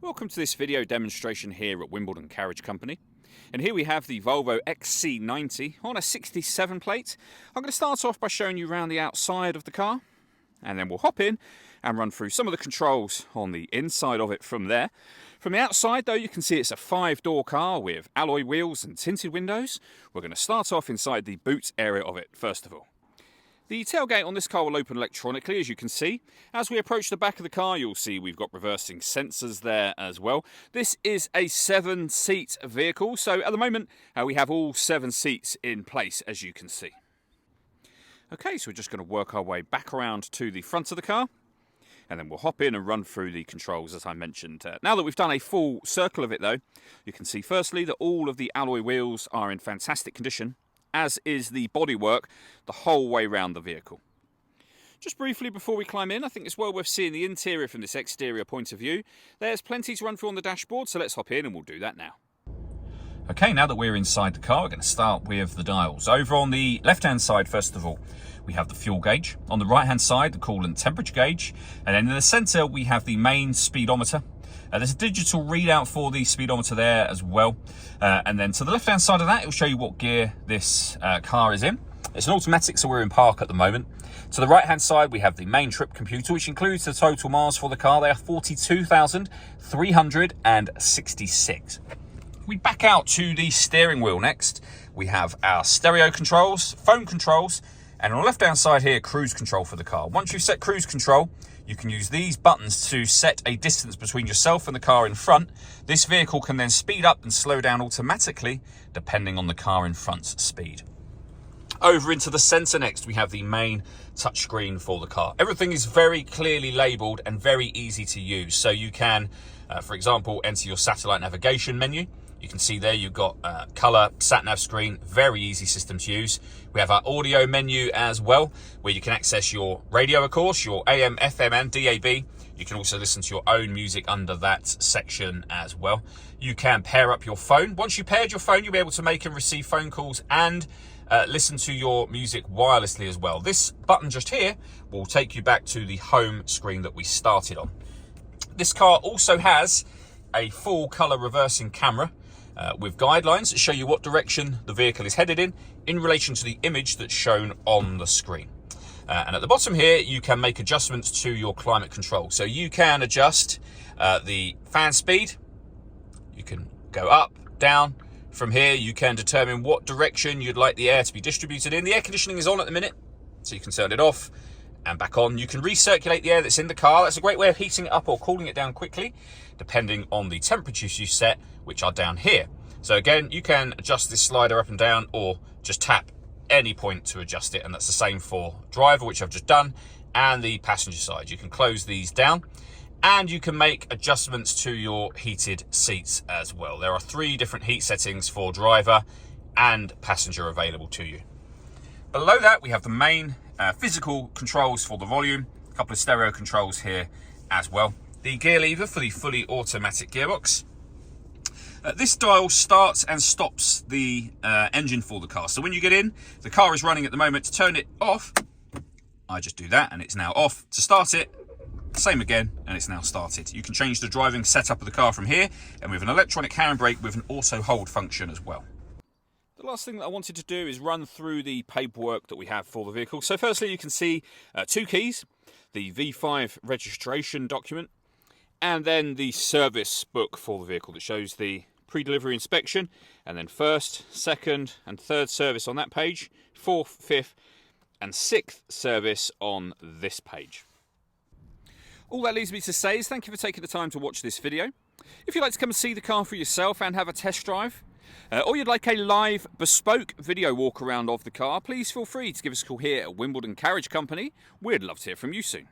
Welcome to this video demonstration here at Wimbledon Carriage Company. And here we have the Volvo XC90 on a 67 plate. I'm going to start off by showing you around the outside of the car, and then we'll hop in and run through some of the controls on the inside of it from there. From the outside though, you can see it's a 5-door car with alloy wheels and tinted windows. We're going to start off inside the boot area of it first of all. The tailgate on this car will open electronically, as you can see. As we approach the back of the car, you'll see we've got reversing sensors there as well. This is a 7-seat vehicle, so at the moment we have all 7 seats in place, as you can see. Okay, so we're just going to work our way back around to the front of the car, and then we'll hop in and run through the controls as I mentioned. Now that we've done a full circle of it though, you can see firstly that all of the alloy wheels are in fantastic condition, as is the bodywork the whole way around the vehicle. Just briefly before we climb in, I think it's well worth seeing the interior from this exterior point of view. There's plenty to run through on the dashboard, so let's hop in and we'll do that now. Okay, now that we're inside the car, we're going to start with the dials. Over on the left-hand side, first of all, we have the fuel gauge. On the right-hand side, the coolant temperature gauge. And then in the centre, we have the main speedometer. There's a digital readout for the speedometer there as well. And then to the left-hand side of that, it will show you what gear this car is in. It's an automatic, so we're in park at the moment. To the right-hand side, we have the main trip computer, which includes the total miles for the car. They are 42,366. We back out to the steering wheel next. We have our stereo controls, phone controls, and on the left-hand side here, cruise control for the car. Once you've set cruise control, you can use these buttons to set a distance between yourself and the car in front. This vehicle can then speed up and slow down automatically, depending on the car in front's speed. Over into the centre next, we have the main touchscreen for the car. Everything is very clearly labelled and very easy to use. So you can, for example, enter your satellite navigation menu. You can see there you've got colour, sat-nav screen, very easy system to use. We have our audio menu as well, where you can access your radio, of course, your AM, FM and DAB. You can also listen to your own music under that section as well. You can pair up your phone. Once you paired your phone, you'll be able to make and receive phone calls and listen to your music wirelessly as well. This button just here will take you back to the home screen that we started on. This car also has a full colour reversing camera, with guidelines that show you what direction the vehicle is headed in relation to the image that's shown on the screen. And at the bottom here, you can make adjustments to your climate control. So you can adjust the fan speed. You can go up, down. From here, you can determine what direction you'd like the air to be distributed in. The air conditioning is on at the minute, so you can turn it off and back on. You can recirculate the air that's in the car. That's a great way of heating it up or cooling it down quickly, depending on the temperatures you set, which are down here. So again, you can adjust this slider up and down or just tap any point to adjust it. And that's the same for driver, which I've just done, and the passenger side. You can close these down and you can make adjustments to your heated seats as well. There are 3 different heat settings for driver and passenger available to you. Below that, we have the main physical controls for the volume, a couple of stereo controls here as well. The gear lever for the fully automatic gearbox. This dial starts and stops the engine for the car. So when you get in, the car is running at the moment. To turn it off, I just do that and it's now off. To start it, same again, and it's now started. You can change the driving setup of the car from here, and with an electronic handbrake with an auto hold function as well. The last thing that I wanted to do is run through the paperwork that we have for the vehicle. So firstly, you can see 2 keys, the V5 registration document, and then the service book for the vehicle that shows the pre-delivery inspection, and then 1st, 2nd and 3rd service on that page, 4th, 5th and 6th service on this page. All that leaves me to say is thank you for taking the time to watch this video. If you'd like to come and see the car for yourself and have a test drive, or you'd like a live bespoke video walk around of the car, please feel free to give us a call here at Wimbledon Carriage Company. We'd love to hear from you soon.